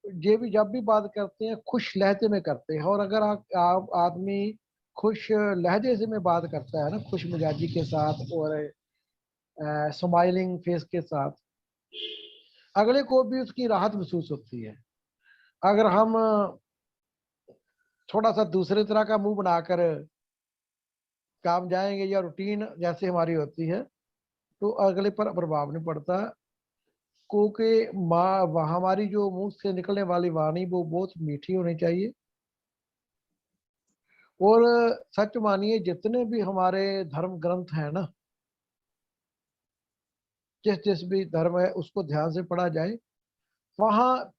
ये भी जब भी बात करते हैं खुश लहजे में करते हैं। और अगर आप आदमी खुश लहजे से में बात करता है ना, खुश मिजाजी के साथ और स्माइलिंग फेस के साथ, अगले को भी उसकी राहत महसूस होती है। अगर हम थोड़ा सा दूसरे तरह का मुंह बनाकर काम जाएंगे या रूटीन जैसे हमारी होती है तो अगले पर प्रभाव नहीं पड़ता क्योंकि माँ हमारी जो मुंह से निकलने वाली वाणी वो बहुत मीठी होनी चाहिए। और सच मानिए जितने भी हमारे धर्म ग्रंथ हैं ना, जिस जिस भी धर्म है उसको ध्यान से पढ़ा जाए, वहाँ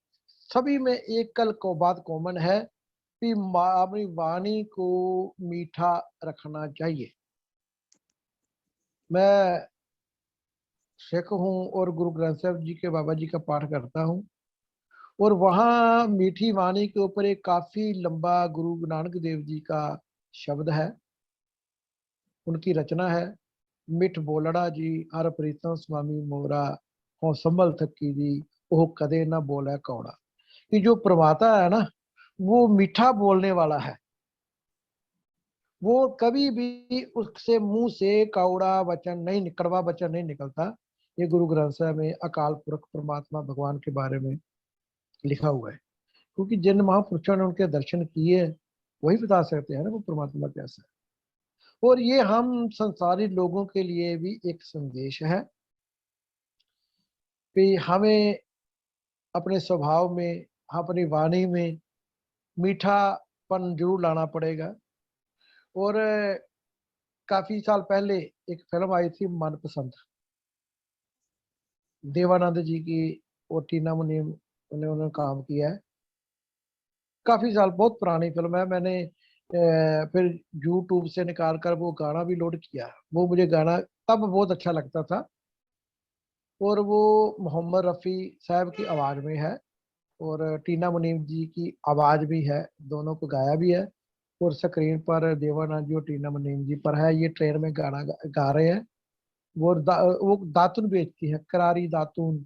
सभी में एक कल को बात कॉमन है कि अपनी वाणी को मीठा रखना चाहिए। मैं सिख हूँ और गुरु ग्रंथ साहब जी के बाबा जी का पाठ करता हूँ। और वहाँ मीठी वाणी के ऊपर एक काफी लंबा गुरु नानक देव जी का शब्द है, उनकी रचना है। मिठ बोलड़ा जी हर प्रीतम स्वामी मोरा, हो संभल थकी जी वो कदे ना बोले कौड़ा। कि जो प्रमाता है ना, वो मीठा बोलने वाला है, वो कभी भी उससे मुंह से कौड़ा वचन नहीं, कड़वा वचन नहीं निकलता। ये गुरु ग्रंथ साहब में अकाल पुरख परमात्मा भगवान के बारे में लिखा हुआ है। क्योंकि जिन महापुरुषों ने उनके दर्शन किए वही बता सकते हैं ना वो परमात्मा कैसा है। और ये हम संसारी लोगों के लिए भी एक संदेश है कि हमें अपने स्वभाव में, अपनी वाणी में मीठापन जरूर लाना पड़ेगा। और काफी साल पहले एक फिल्म आई थी मनपसंद, देवानंद जी की, और टीना मुनीम ने उन्होंने काम किया है। काफी साल, बहुत पुरानी फिल्म है। मैंने फिर यूट्यूब से निकाल कर वो गाना भी लोड किया। वो मुझे गाना तब बहुत अच्छा लगता था। और वो मोहम्मद रफ़ी साहब की आवाज़ में है और टीना मुनीम जी की आवाज़ भी है, दोनों को गाया भी है। और स्क्रीन पर देवानंद जी और टीना मुनीम जी पर है। ये ट्रेन में गाना गा रहे हैं। वो दातुन बेचती है, करारी दातुन।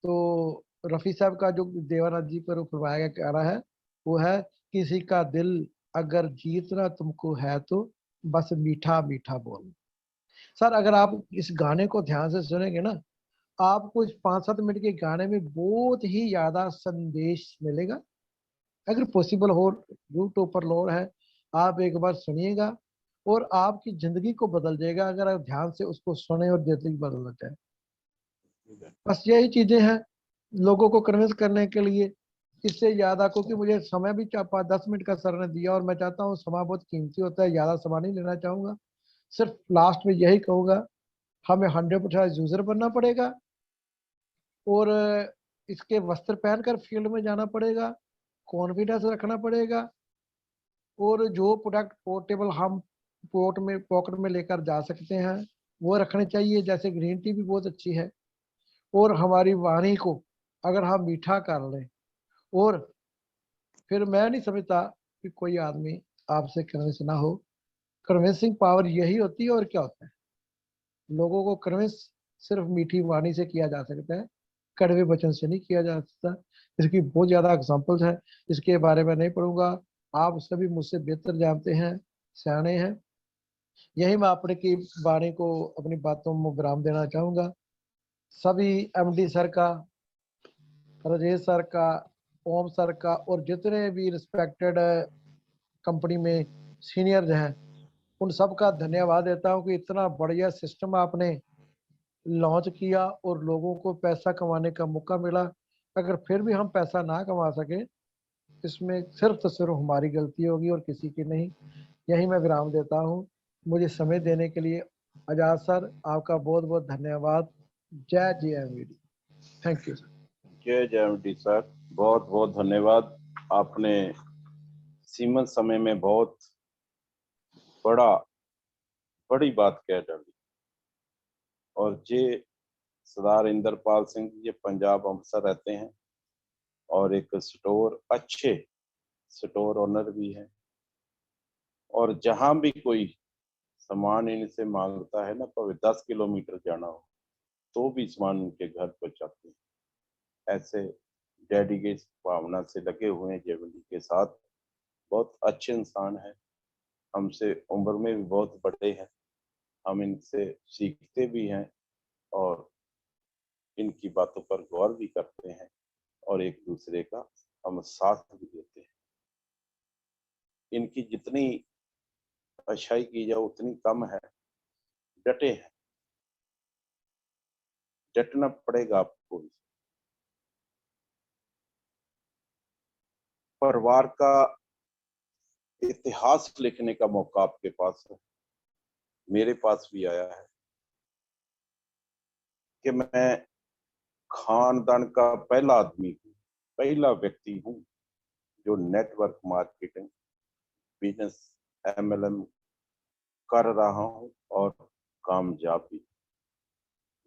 तो रफ़ी साहब का जो देवानंद जी पर फरमाया गया गाना है, वो है, किसी का दिल अगर जीतना तुमको है तो बस मीठा मीठा बोल। सर अगर आप इस गाने को ध्यान से सुनेंगे ना, आपको इस 5-7 मिनट के गाने में बहुत ही ज्यादा संदेश मिलेगा। अगर पॉसिबल हो, यूट्यूब पर लोड है, आप एक बार सुनिएगा और आपकी जिंदगी को बदल जाएगा अगर आप ध्यान से उसको सुने और जिंदगी बदल जाए। बस यही चीजें हैं लोगों को कन्विंस करने के लिए। इससे ज्यादा, क्योंकि मुझे समय भी 5-10 मिनट का सर ने दिया और मैं चाहता हूँ, समय बहुत कीमती होता है, ज्यादा समय नहीं लेना चाहूंगा। सिर्फ लास्ट में यही कहूंगा, हमें 100% यूजर बनना पड़ेगा और इसके वस्त्र पहनकर फील्ड में जाना पड़ेगा, कॉन्फिडेंस रखना पड़ेगा। और जो प्रोडक्ट पोर्टेबल हम पोर्ट में पॉकेट में लेकर जा सकते हैं वो रखने चाहिए। जैसे ग्रीन टी भी बहुत अच्छी है। और हमारी वाणी को अगर हम मीठा कर लें, और फिर मैं नहीं समझता कि कोई आदमी आपसे कन्विंस ना हो। कन्विंसिंग पावर यही होती है, और क्या होता है, लोगों को कन्विंस सिर्फ मीठी वाणी से किया जा सकता है, कड़वे वचन से नहीं किया जा सकता। इसकी बहुत ज्यादा एग्जाम्पल्स हैं, इसके बारे में नहीं पढ़ूंगा। आप सभी मुझसे बेहतर जानते हैं, सियाने हैं। यही मैं अपने की वाणी को, अपनी बातों में विराम देना चाहूंगा। सभी एमडी सर का, राजेश सर का, ओम सर का, और जितने भी रिस्पेक्टेड कंपनी में सीनियर्स हैं, उन सब का धन्यवाद देता हूँ कि इतना बढ़िया सिस्टम आपने लॉन्च किया और लोगों को पैसा कमाने का मौका मिला। अगर फिर भी हम पैसा ना कमा सके, इसमें सिर्फ तो सिर्फ हमारी गलती होगी और किसी की नहीं। यही मैं विराम देता हूँ। मुझे समय देने के लिए आजाद सर, आपका बहुत बहुत धन्यवाद। जय JMVD। Thank you sir. जय JMVD सर, बहुत बहुत धन्यवाद। आपने सीमित समय में बहुत बड़ी बात कह डाली। और ये सरदार इंद्रपाल सिंह जी, ये पंजाब अमृतसर रहते हैं और एक अच्छे स्टोर ओनर भी हैं। और जहां भी कोई सामान इनसे मांगता है ना, तो 10 किलोमीटर जाना हो तो भी सामान उनके घर पहुंचाते हैं। ऐसे डेडिकेट भावना से लगे हुए हैं JMVD के साथ। बहुत अच्छे इंसान हैं, हमसे उम्र में भी बहुत बड़े हैं। हम इनसे सीखते भी हैं और इनकी बातों पर गौर भी करते हैं और एक दूसरे का हम साथ भी देते हैं। इनकी जितनी अच्छाई की जाए उतनी कम है। डटे हैं, डटना पड़ेगा आपको। परिवार का इतिहास लिखने का मौका आपके पास है, मेरे पास भी आया है कि मैं खानदान का पहला आदमी हूँ, पहला व्यक्ति हूँ जो नेटवर्क मार्केटिंग बिजनेस MLM कर रहा हूँ और कामयाब भी।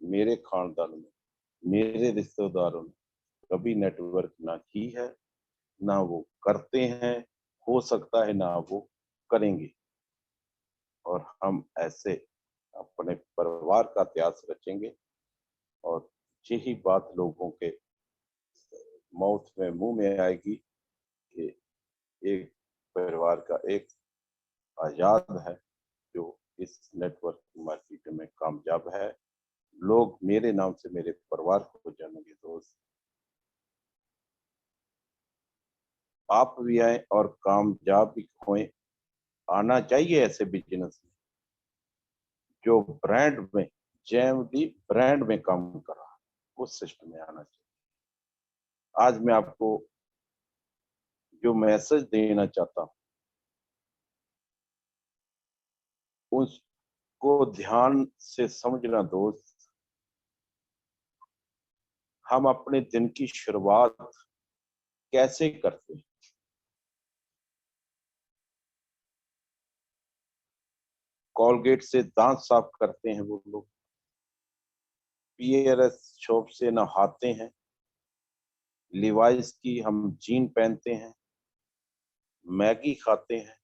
मेरे खानदान में, मेरे रिश्तेदारों ने कभी नेटवर्क ना की है, ना वो करते हैं, हो सकता है ना वो करेंगे। और हम ऐसे अपने परिवार का इतिहास रचेंगे और यही बात लोगों के मौत में मुंह में आएगी कि एक परिवार का एक आजाद है जो इस नेटवर्क मार्केट में कामयाब है। लोग मेरे नाम से मेरे परिवार को जानेंगे। दोस्त, आप भी आए और कामयाब भी हों। आना चाहिए ऐसे बिजनेस में जो ब्रांड में, जेएमडी ब्रांड में काम कर रहा है, उस सिस्टम में आना चाहिए। आज मैं आपको जो मैसेज देना चाहता हूँ उसको ध्यान से समझना दोस्त। हम अपने दिन की शुरुआत कैसे करते हैं? कोलगेट से दांत साफ करते हैं वो लोग, पीएरएस शॉप से नहाते हैं, लिवाइस की हम जीन पहनते हैं, मैगी खाते हैं,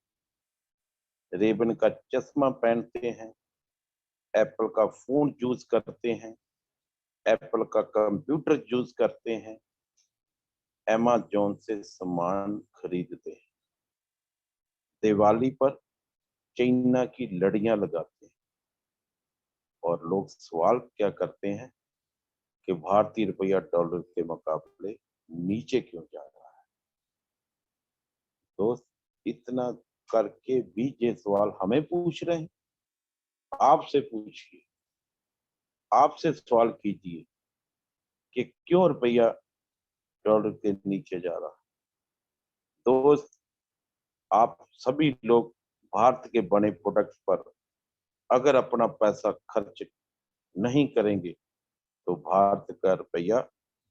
रेबन का चश्मा पहनते हैं, एप्पल का फोन यूज करते हैं, एप्पल का कंप्यूटर यूज करते हैं, अमेज़न से सामान खरीदते हैं, दिवाली पर चाइना की लड़ियां लगाते हैं। और लोग सवाल क्या करते हैं कि भारतीय रुपया डॉलर के मुकाबले नीचे क्यों जा रहा है? दोस्त, इतना करके भी ये सवाल हमें पूछ रहे हैं? आपसे पूछिए, आपसे सवाल कीजिए कि क्यों रुपया डॉलर के नीचे जा रहा है। दोस्त, आप सभी लोग भारत के बने प्रोडक्ट पर अगर अपना पैसा खर्च नहीं करेंगे तो भारत का रुपया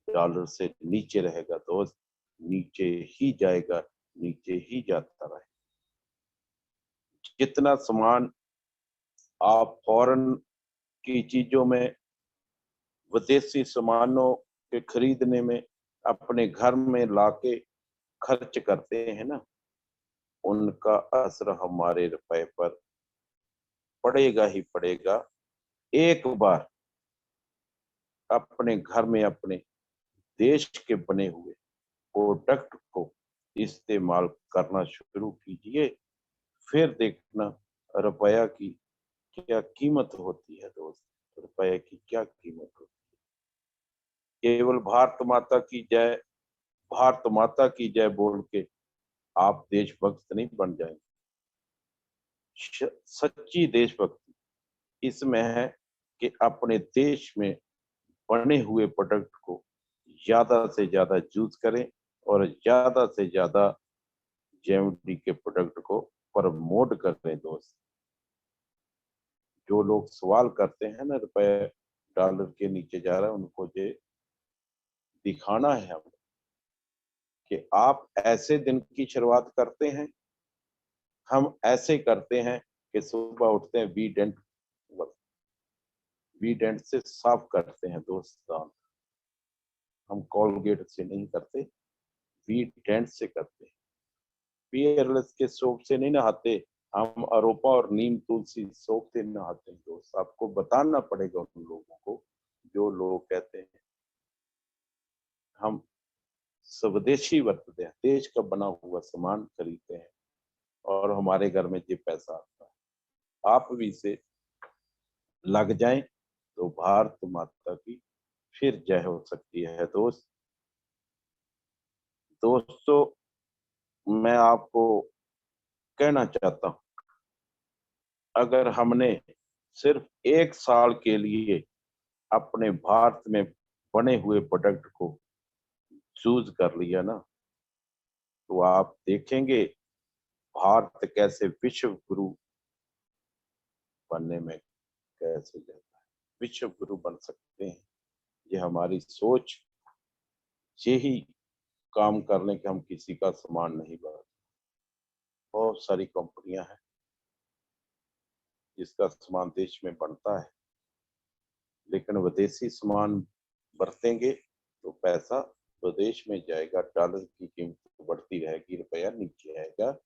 डॉलर से नीचे रहेगा दोस्त, नीचे ही जाएगा, नीचे ही जाता रहेगा। जितना सामान आप फॉरेन की चीजों में, विदेशी सामानों के खरीदने में, अपने घर में लाके खर्च करते हैं ना, उनका असर हमारे रुपए पर पड़ेगा ही पड़ेगा। एक बार अपने घर में अपने देश के बने हुए प्रोडक्ट को इस्तेमाल करना शुरू कीजिए, फिर देखना रुपया की क्या कीमत होती है दोस्त, रुपये की क्या कीमत होती है। केवल भारत माता की जय, भारत माता की जय बोल के आप देशभक्त नहीं बन जाएंगे। सच्ची देशभक्ति इसमें है कि अपने देश में बने हुए प्रोडक्ट को ज्यादा से ज्यादा यूज करें और ज्यादा से ज्यादा जेएमडी के प्रोडक्ट को प्रमोट करें दोस्त। जो लोग सवाल करते हैं ना रुपए डॉलर के नीचे जा रहा है, उनको ये दिखाना है हमें कि आप ऐसे दिन की शुरुआत करते हैं, हम ऐसे करते हैं कि सुबह उठते हैं वी डेंट से साफ करते हैं दोस्त दांत। हम कोलगेट से नहीं करते, वी डेंट से करते हैं। पीएरएस के सोप से नहीं नहाते, हम अरोपा और नीम तुलसी सोप से नहाते हैं दोस्त। आपको बताना पड़ेगा उन लोगों को जो लोग कहते हैं हम स्वदेशी बरतते हैं, देश का बना हुआ सामान खरीदते हैं और हमारे घर में ये पैसा आता है। आप भी इसे लग जाएं तो भारत माता की फिर जय हो सकती है दोस्त। दोस्तों, मैं आपको कहना चाहता हूं, अगर हमने सिर्फ 1 साल के लिए अपने भारत में बने हुए प्रोडक्ट को चूज कर लिया ना, तो आप देखेंगे भारत कैसे विश्व गुरु बनने में कैसे जाता है। विश्व गुरु बन सकते हैं, ये हमारी सोच यही काम करने के, हम किसी का सामान नहीं बढ़ा। बहुत सारी कंपनियां हैं जिसका सामान देश में बनता है, लेकिन विदेशी सामान बरतेंगे तो पैसा विदेश में जाएगा, डॉलर की कीमत बढ़ती रहेगी, रुपया नीचे आएगा।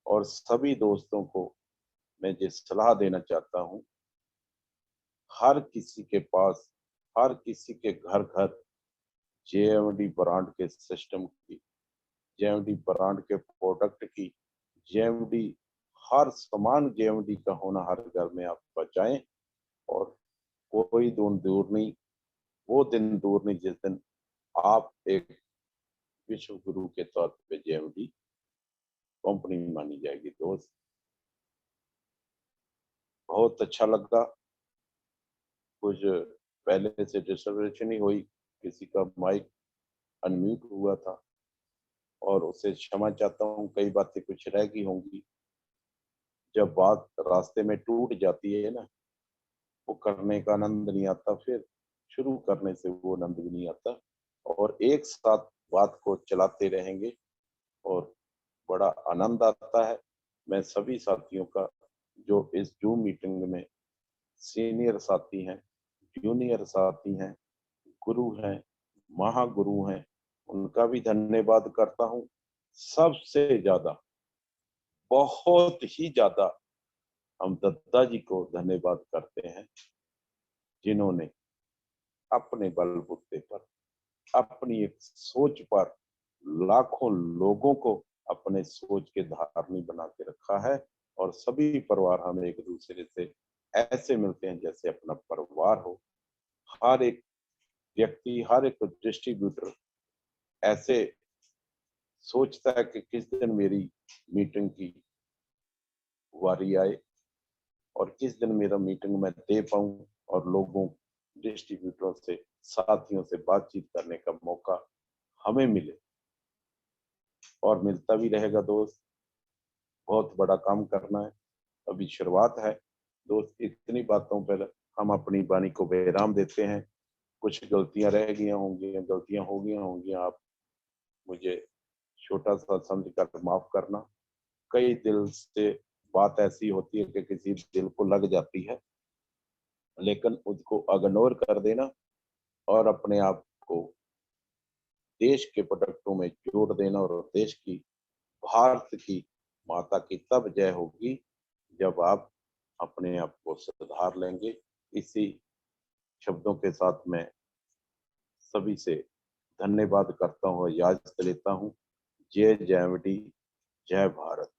और सभी दोस्तों को मैं ये सलाह देना चाहता हूँ, हर किसी के पास, हर किसी के घर घर जेएमडी ब्रांड के सिस्टम की, जेएमडी ब्रांड के प्रोडक्ट की, जेएमडी हर सामान जेएमडी का होना हर घर में आप बचाएं। और कोई दूर नहीं, वो दिन दूर नहीं जिस दिन आप एक विश्व गुरु के तौर पे जेएमडी कंपनी मानी जाएगी। दोस्त बहुत अच्छा लगा, कुछ पहले से डिस्टर्बेंस नहीं हुई, किसी का माइक अनम्यूट हुआ था और उससे क्षमा चाहता हूँ, कई बातें कुछ रह गई होंगी। जब बात रास्ते में टूट जाती है ना, वो करने का आनंद नहीं आता, फिर शुरू करने से वो आनंद भी नहीं आता। और एक साथ बात को चलाते रहेंगे और बड़ा आनंद आता है। मैं सभी साथियों का, जो इस जूम मीटिंग में सीनियर साथी हैं, जूनियर साथी हैं, गुरु हैं, महागुरु हैं, उनका भी धन्यवाद करता हूँ। सबसे ज्यादा, बहुत ही ज्यादा हम दत्ता जी को धन्यवाद करते हैं, जिन्होंने अपने बलबूते पर, अपनी एक सोच पर लाखों लोगों को अपने सोच के धारनी बना के रखा है। और सभी परिवार हमें एक दूसरे से ऐसे मिलते हैं जैसे अपना परिवार हो। हर एक व्यक्ति, हर एक डिस्ट्रीब्यूटर ऐसे सोचता है कि किस दिन मेरी मीटिंग की बारी आए और किस दिन मेरा मीटिंग मैं दे पाऊं और लोगों, डिस्ट्रीब्यूटरों से, साथियों से बातचीत करने का मौका हमें मिले और मिलता भी रहेगा। दोस्त बहुत बड़ा काम करना है, अभी शुरुआत है। दोस्त इतनी बातों पर हम अपनी वाणी को विराम देते हैं। कुछ गलतियां रह गई होंगी, गलतियां हो गई होंगी, आप मुझे छोटा सा समझ कर माफ करना। कई दिल से बात ऐसी होती है कि किसी दिल को लग जाती है, लेकिन उसको इग्नोर कर देना और अपने आप को देश के प्रोडक्टों में जोड़ देना। और देश की, भारत की माता की तब जय होगी जब आप अपने आप को सुधार लेंगे। इसी शब्दों के साथ मैं सभी से धन्यवाद करता हूँ और याद लेता हूँ। जय जेएमडी, जय भारत।